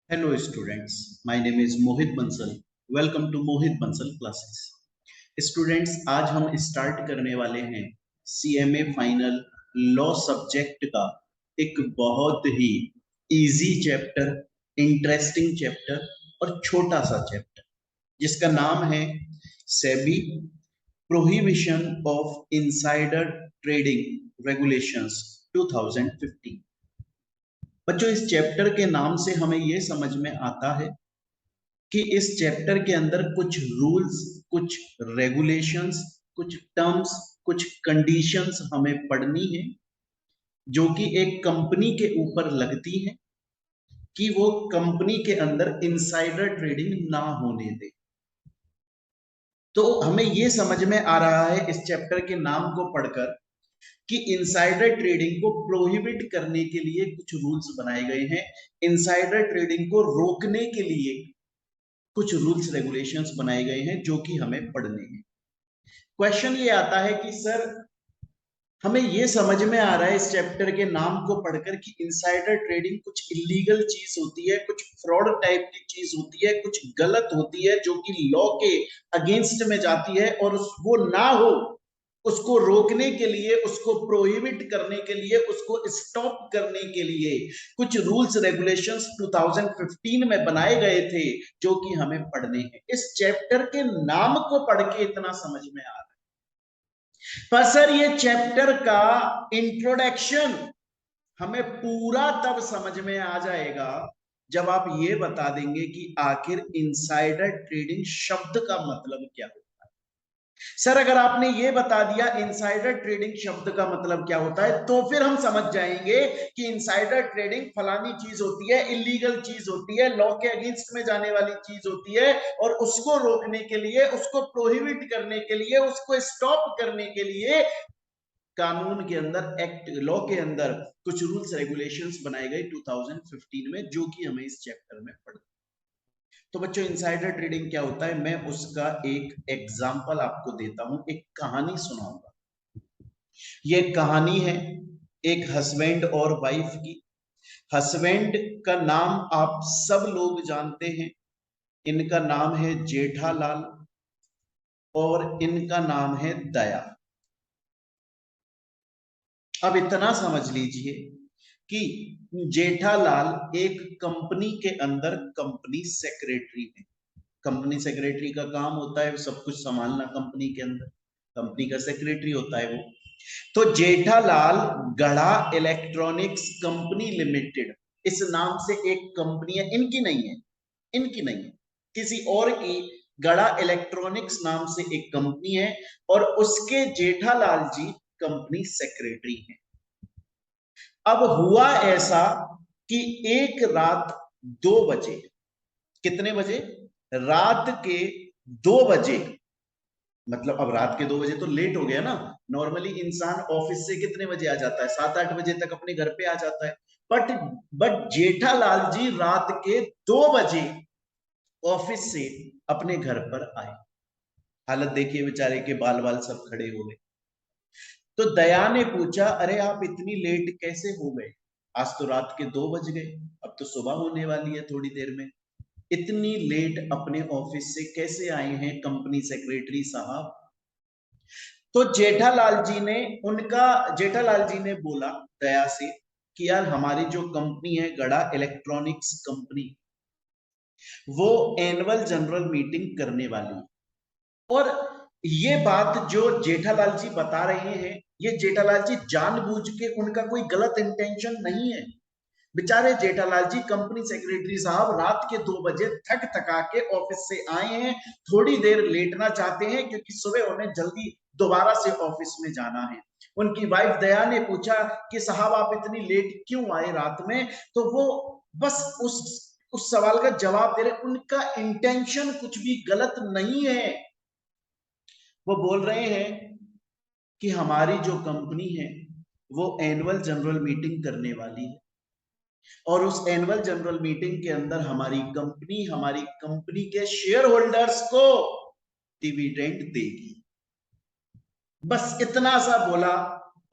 Hello students, my name is Mohit Bansal. Welcome to Mohit Bansal classes. Students आज हम start करने वाले हैं CMA फाइनल लॉ सब्जेक्ट का एक बहुत ही इजी चैप्टर, इंटरेस्टिंग चैप्टर और छोटा सा चैप्टर जिसका नाम है SEBI prohibition of insider trading regulations 2015। बच्चों इस चैप्टर के नाम से हमें यह समझ में आता है कि इस चैप्टर के अंदर कुछ रूल्स, कुछ रेगुलेशंस, कुछ टर्म्स, कुछ कंडीशंस हमें पढ़नी है जो कि एक कंपनी के ऊपर लगती है कि वो कंपनी के अंदर इनसाइडर ट्रेडिंग ना होने दे। तो हमें यह समझ में आ रहा है इस चैप्टर के नाम को पढ़कर कि इनसाइडर ट्रेडिंग को प्रोहिबिट करने के लिए कुछ रूल्स बनाए गए हैं, इनसाइडर ट्रेडिंग को रोकने के लिए कुछ रूल्स रेगुलेशंस बनाए गए हैं जो कि हमें पढ़ने हैं। क्वेश्चन ये आता है कि सर हमें ये समझ में आ रहा है इस चैप्टर के नाम को पढ़कर कि इनसाइडर ट्रेडिंग कुछ इलीगल चीज होती है, कुछ फ्रॉड टाइप की चीज होती है, कुछ गलत होती है जो कि लॉ के अगेंस्ट में जाती है और वो ना हो उसको रोकने के लिए, उसको प्रोहिबिट करने के लिए, उसको स्टॉप करने के लिए कुछ रूल्स रेगुलेशंस 2015 में बनाए गए थे जो कि हमें पढ़ने हैं। इस चैप्टर के नाम को पढ़ के इतना समझ में आ रहा है, पर सर ये चैप्टर का इंट्रोडक्शन हमें पूरा तब समझ में आ जाएगा जब आप ये बता देंगे कि आखिर इनसाइडर ट्रेडिंग शब्द का मतलब क्या है। सर अगर आपने ये बता दिया इनसाइडर ट्रेडिंग शब्द का मतलब क्या होता है तो फिर हम समझ जाएंगे कि इनसाइडर ट्रेडिंग फलानी चीज होती है, इलीगल चीज होती है, लॉ के अगेंस्ट में जाने वाली चीज होती है और उसको रोकने के लिए, उसको प्रोहिबिट करने के लिए, उसको स्टॉप करने के लिए कानून के अंदर, एक्ट लॉ के अंदर कुछ रूल्स रेगुलेशंस बनाए गए 2015 में जो कि हमें इस चैप्टर में पढ़ना। तो बच्चों इनसाइडर ट्रेडिंग क्या होता है, मैं उसका एक एग्जांपल आपको देता हूं, एक कहानी सुनाऊंगा। ये कहानी है एक हस्बैंड और वाइफ की। हस्बैंड का नाम आप सब लोग जानते हैं, इनका नाम है जेठालाल और इनका नाम है दया। अब इतना समझ लीजिए कि जेठालाल एक कंपनी के अंदर कंपनी सेक्रेटरी है। कंपनी सेक्रेटरी का काम होता है सब कुछ संभालना, कंपनी के अंदर कंपनी का सेक्रेटरी होता है वो। तो जेठालाल गढ़ा इलेक्ट्रॉनिक्स कंपनी लिमिटेड इस नाम से एक कंपनी है, इनकी नहीं है, इनकी नहीं है, किसी और की गढ़ा इलेक्ट्रॉनिक्स नाम से एक कंपनी है और उसके जेठालाल जी कंपनी सेक्रेटरी हैं। अब हुआ ऐसा कि एक रात 2 बजे, कितने बजे, रात के 2 बजे, मतलब अब रात के 2 बजे तो लेट हो गया ना। नॉर्मली इंसान ऑफिस से कितने बजे आ जाता है, 7-8 बजे तक अपने घर पे आ जाता है। बट बट जेठालाल जी रात के 2 बजे ऑफिस से अपने घर पर आए। हालत देखिए बेचारे के, बाल बाल सब खड़े हो गए। तो दया ने पूछा, अरे आप इतनी लेट कैसे हो गए, आज तो रात के 2 बज गए, अब तो सुबह होने वाली है थोड़ी देर में, इतनी लेट अपने ऑफिस से कैसे आए हैं कंपनी सेक्रेटरी साहब। तो जेठालाल जी ने बोला दया से कि यार हमारी जो कंपनी है गड़ा इलेक्ट्रॉनिक्स कंपनी, वो एनुअल जनरल मीटिंग करने वाली है। और ये बात जो जेठालाल जी बता रहे हैं, ये जेठालाल जी जानबूझ के, उनका कोई गलत इंटेंशन नहीं है। बेचारे जेठालाल जी कंपनी सेक्रेटरी साहब रात के 2 बजे थक थका के ऑफिस से आए हैं, थोड़ी देर लेटना चाहते हैं क्योंकि सुबह उन्हें जल्दी दोबारा से ऑफिस में जाना है। उनकी वाइफ दया ने पूछा कि साहब आप इतनी लेट क्यों आए रात में, तो वो बस उस सवाल का जवाब दे रहे, उनका इंटेंशन कुछ भी गलत नहीं है। वो बोल रहे हैं कि हमारी जो कंपनी है वो एनुअल जनरल मीटिंग करने वाली है और उस एनुअल जनरल मीटिंग के अंदर हमारी कंपनी के शेयर होल्डर्स को डिविडेंड देगी। बस इतना सा बोला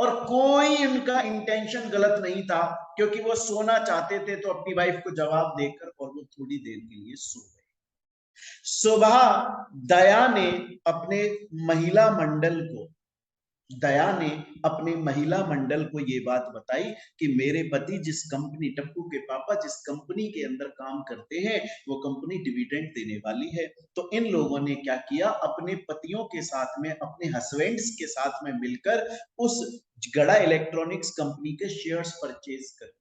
और कोई उनका इंटेंशन गलत नहीं था, क्योंकि वो सोना चाहते थे तो अपनी वाइफ को जवाब देकर और वो थोड़ी देर के लिए सो गए। सुबह दया ने अपने महिला मंडल को दया ने अपने महिला मंडल को ये बात बताई कि मेरे पति जिस कंपनी, टप्पू के पापा जिस कंपनी के अंदर काम करते हैं वो कंपनी डिविडेंड देने वाली है। तो इन लोगों ने क्या किया, अपने पतियों के साथ में, अपने हस्बैंड्स के साथ में मिलकर उस गड़ा इलेक्ट्रॉनिक्स कंपनी के शेयर्स परचेज कर,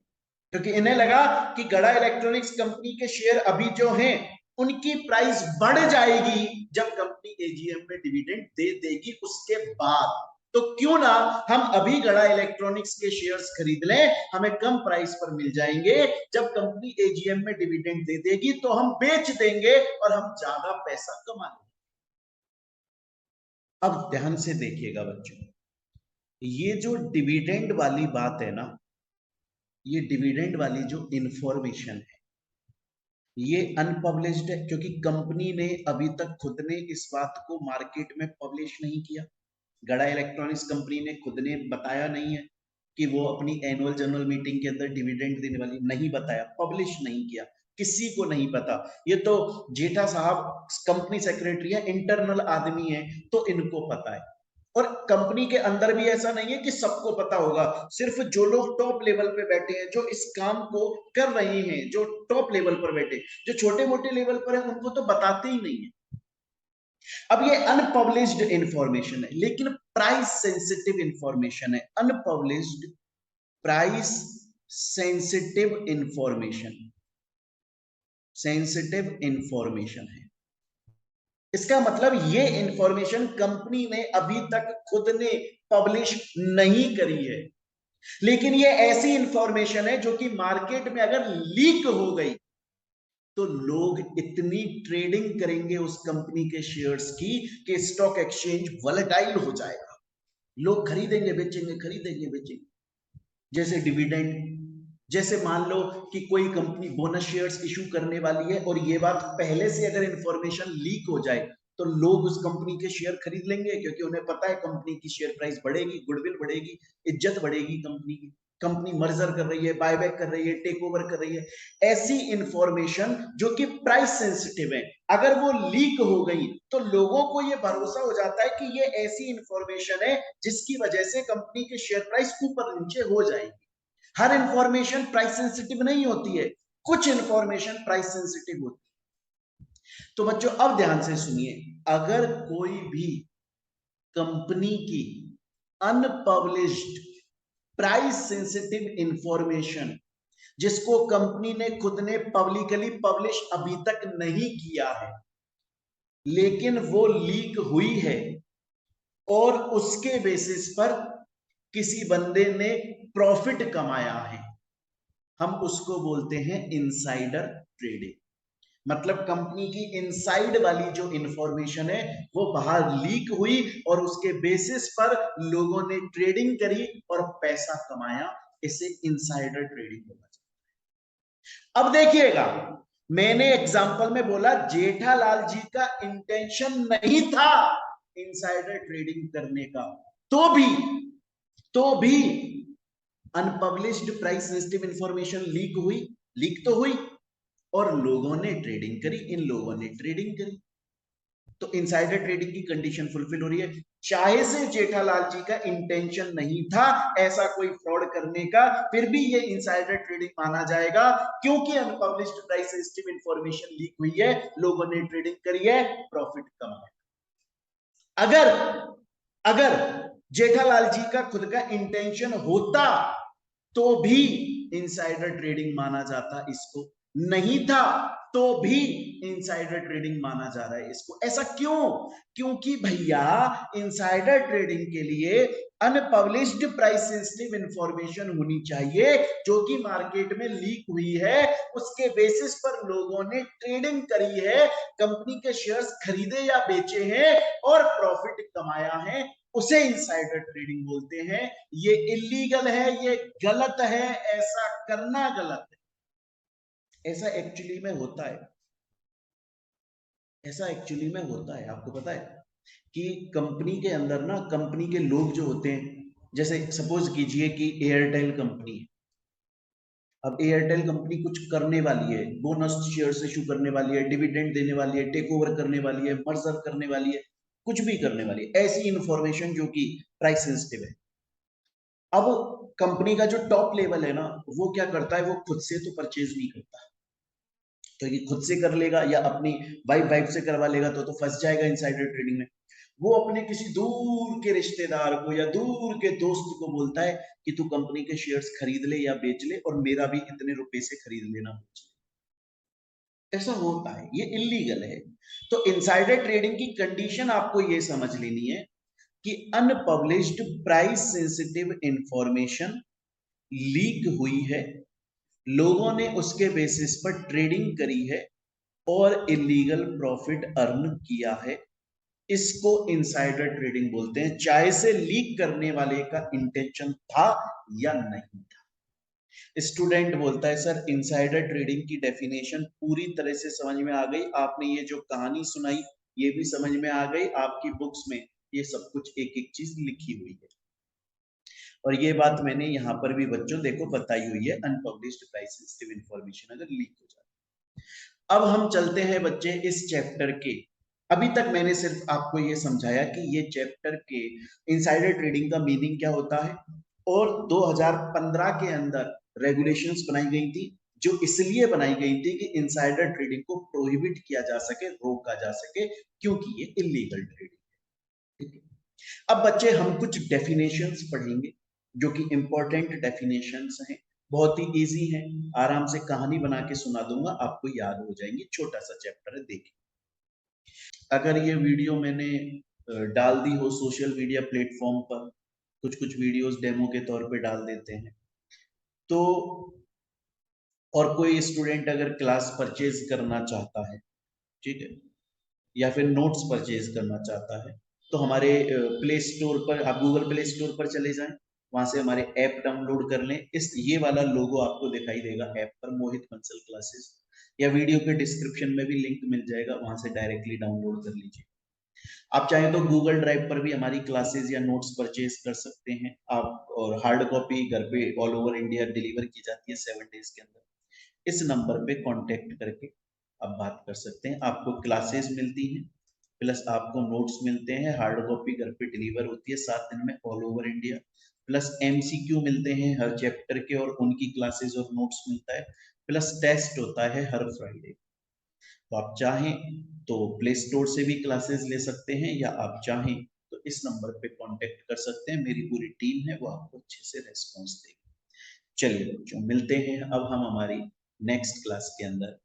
क्योंकि इन्हें लगा कि गड़ा इलेक्ट्रॉनिक्स कंपनी के शेयर अभी जो हैं उनकी प्राइस बढ़ जाएगी जब कंपनी एजीएम में डिविडेंड दे देगी उसके बाद, तो क्यों ना हम अभी गड़ा इलेक्ट्रॉनिक्स के शेयर्स खरीद लें, हमें कम प्राइस पर मिल जाएंगे, जब कंपनी एजीएम में डिविडेंड दे देगी तो हम बेच देंगे और हम ज्यादा पैसा कमा लेंगे। अब ध्यान से देखिएगा बच्चों, ये जो डिविडेंड वाली बात है ना, ये डिविडेंड वाली जो इंफॉर्मेशन है ये अनपब्लिश्ड है, क्योंकि कंपनी ने अभी तक खुद ने इस बात को मार्केट में पब्लिश नहीं किया। गड़ा इलेक्ट्रॉनिक्स कंपनी ने खुद ने बताया नहीं है कि वो अपनी एनुअल जनरल मीटिंग के अंदर डिविडेंड देने वाली, नहीं बताया, पब्लिश नहीं किया, किसी को नहीं पता। ये तो जेठा साहब कंपनी सेक्रेटरी है, इंटरनल आदमी है, तो इनको पता है। और कंपनी के अंदर भी ऐसा नहीं है कि सबको पता होगा, सिर्फ जो लोग टॉप लेवल पे बैठे हैं, जो इस काम को कर रहे हैं, जो टॉप लेवल पर बैठे, जो छोटे मोटे लेवल पर है उनको तो बताते ही नहीं है। अब ये अनपब्लिश्ड इंफॉर्मेशन है, लेकिन प्राइस सेंसिटिव इंफॉर्मेशन है। Unpublished price sensitive information, sensitive information है। इसका मतलब ये इंफॉर्मेशन कंपनी ने अभी तक खुद ने पब्लिश नहीं करी है, लेकिन ये ऐसी इंफॉर्मेशन है जो कि मार्केट में अगर लीक हो गई तो लोग इतनी ट्रेडिंग करेंगे उस कंपनी के शेयर्स की कि स्टॉक एक्सचेंज वॉलेटाइल हो जाएगा, लोग खरीदेंगे बेचेंगे, खरीदेंगे बेचेंगे। जैसे डिविडेंड, जैसे मान लो कि कोई कंपनी बोनस शेयर्स इशू करने वाली है और ये बात पहले से अगर इंफॉर्मेशन लीक हो जाए तो लोग उस कंपनी के शेयर खरीद लेंगे, क्योंकि उन्हें पता है कंपनी की शेयर प्राइस बढ़ेगी, गुडविल बढ़ेगी, इज्जत बढ़ेगी कंपनी की, कंपनी मर्जर कर रही है, बायबैक कर रही है, टेक ओवर कर रही है। ऐसी इंफॉर्मेशन जो कि प्राइस सेंसिटिव है, अगर वो लीक हो गई तो लोगों को ये भरोसा हो जाता है कि ये ऐसी इंफॉर्मेशन है जिसकी वजह से कंपनी के शेयर प्राइस ऊपर नीचे हो जाएगी। हर इंफॉर्मेशन प्राइस सेंसिटिव नहीं होती है, कुछ इंफॉर्मेशन प्राइस सेंसिटिव होती है। तो बच्चों अब ध्यान से सुनिए, अगर कोई भी कंपनी की अनपब्लिश्ड प्राइस सेंसिटिव इंफॉर्मेशन जिसको कंपनी ने खुद ने पब्लिकली पब्लिश अभी तक नहीं किया है, लेकिन वो लीक हुई है और उसके बेसिस पर किसी बंदे ने प्रॉफिट कमाया है, हम उसको बोलते हैं इनसाइडर ट्रेडिंग। मतलब कंपनी की इनसाइड वाली जो इंफॉर्मेशन है वो बाहर लीक हुई और उसके बेसिस पर लोगों ने ट्रेडिंग करी और पैसा कमाया, इसे इनसाइडर ट्रेडिंग बोला जाता है। अब देखिएगा, मैंने एग्जांपल में बोला जेठालाल जी का इंटेंशन नहीं था इनसाइडर ट्रेडिंग करने का, तो भी unpublished price sensitive information leak हुई, लीक तो हुई और लोगों ने ट्रेडिंग करी, इन लोगों ने ट्रेडिंग करी, तो इनसाइडर ट्रेडिंग की कंडीशन फुलफिल हो रही है। चाहे से जेठालाल जी का इंटेंशन नहीं था ऐसा कोई फ्रॉड करने का, फिर भी ये इनसाइडर ट्रेडिंग माना जाएगा, क्योंकि unpublished price sensitive information leak हुई है, लोगों ने ट्रेडिंग करी है, प्रॉफिट कमाया। अगर अगर जेठालाल जी का खुद का इंटेंशन होता तो भी इनसाइडर ट्रेडिंग माना जाता इसको, नहीं था तो भी इनसाइडर ट्रेडिंग माना जा रहा है इसको। ऐसा क्यों? क्योंकि भैया इनसाइडर ट्रेडिंग के लिए अनपब्लिश्ड प्राइस सेंसिटिव इंफॉर्मेशन होनी चाहिए जो कि मार्केट में लीक हुई है, उसके बेसिस पर लोगों ने ट्रेडिंग करी है, कंपनी के शेयर्स खरीदे या बेचे हैं और प्रॉफिट कमाया है, उसे इनसाइडर ट्रेडिंग बोलते हैं। ये इलीगल है, ये गलत है, ऐसा करना गलत है। ऐसा एक्चुअली में होता है, ऐसा एक्चुअली में होता है। आपको पता है कि कंपनी के अंदर ना, कंपनी के लोग जो होते हैं जैसे सपोज कीजिए कि एयरटेल कंपनी है। अब एयरटेल कंपनी कुछ करने वाली है, बोनस शेयर्स इशू करने वाली है, डिविडेंड देने वाली है, टेक ओवर करने वाली है, मर्जर करने वाली है, कुछ भी करने वाली है, ऐसी इंफॉर्मेशन जो कि प्राइस सेंसिटिव है। अब कंपनी का जो टॉप लेवल है ना, वो क्या करता है, वो खुद से तो परचेज नहीं करता। तो ये खुद से कर लेगा या अपनी वाइफ से करवा लेगा तो फंस जाएगा इनसाइडर ट्रेडिंग में। वो अपने किसी दूर के रिश्तेदार को या दूर के दोस्त को बोलता है कि तू कंपनी के शेयर्स खरीद ले या बेच ले और मेरा भी इतने रुपए से खरीद लेना। ऐसा होता है, ये इलीगल है। तो इनसाइडर ट्रेडिंग की कंडीशन आपको ये समझ लेनी है कि unpublished price sensitive information leak हुई है, लोगों ने उसके बेसिस पर ट्रेडिंग करी है और इलीगल प्रॉफिट अर्न किया है। इसको इनसाइडर ट्रेडिंग बोलते हैं, चाहे से लीक करने वाले का इंटेंशन था या नहीं था। स्टूडेंट बोलता है सर इनसाइडर ट्रेडिंग की डेफिनेशन पूरी तरह से समझ में आ गई, आपने ये जो कहानी सुनाई ये भी समझ में आ गई, आपकी बुक्स में ये सब कुछ एक एक चीज लिखी हुई है और ये बात मैंने यहाँ पर भी बच्चों देखो बताई हुई है, अनपब्लिश्ड प्राइस सेंसिटिव इंफॉर्मेशन अगर लीक हो जाए। अब हम चलते हैं बच्चे इस चैप्टर के, अभी तक मैंने सिर्फ आपको ये समझाया कि ये चैप्टर के इनसाइडर ट्रेडिंग का मीनिंग क्या होता है और 2015 के अंदर रेगुलेशंस बनाई गई थी जो इसलिए बनाई गई थी कि इनसाइडर ट्रेडिंग को प्रोहिबिट किया जा सके, रोका जा सके, क्योंकि ये इलीगल ट्रेडिंग है। ठीक है, अब बच्चे हम कुछ डेफिनेशंस पढ़ेंगे जो कि इंपॉर्टेंट डेफिनेशंस हैं, बहुत ही इजी है, आराम से कहानी बना के सुना दूंगा, आपको याद हो जाएंगे, छोटा सा चैप्टर है, देखिए। अगर ये वीडियो मैंने डाल दी हो सोशल मीडिया प्लेटफॉर्म पर, कुछ कुछ वीडियोस डेमो के तौर पे डाल देते हैं तो, और कोई स्टूडेंट अगर क्लास परचेज करना चाहता है, ठीक है, या फिर नोट्स परचेज करना चाहता है तो हमारे प्ले स्टोर पर, आप गूगल प्ले स्टोर पर चले जाएं, वहां से हमारे ऐप डाउनलोड कर लें, इस ये वाला लोगो आपको दिखाई देगा ऐप पर, मोहित बंसल क्लासेस, या वीडियो के डिस्क्रिप्शन में भी लिंक मिल जाएगा, वहां से डायरेक्टली डाउनलोड कर लीजिए। आप चाहें तो गूगल ड्राइव पर भी हमारी क्लासेस या नोट्स परचेज कर सकते हैं आप, और हार्ड कॉपी घर पे ऑल ओवर इंडिया डिलीवर की जाती है 7 डेज के अंदर। इस नंबर पे कांटेक्ट करके आप बात कर सकते हैं, आपको क्लासेस मिलती हैं प्लस आपको नोट्स मिलते हैं, हार्ड कॉपी घर पे डिलीवर होती है 7 दिन में all over India, plus MCQ मिलते हैं हर चैप्टर के और उनकी क्लासेस और नोट्स मिलता है, प्लस टेस्ट होता है हर फ्राइडे। तो आप चाहें तो प्ले स्टोर से भी क्लासेस ले सकते हैं या आप चाहें तो इस नंबर पे कांटेक्ट कर सकते हैं, मेरी पूरी टीम है वो आपको अच्छे से रेस्पॉन्स देगी। चलिए बच्चों मिलते हैं अब हम हमारी नेक्स्ट क्लास के अंदर।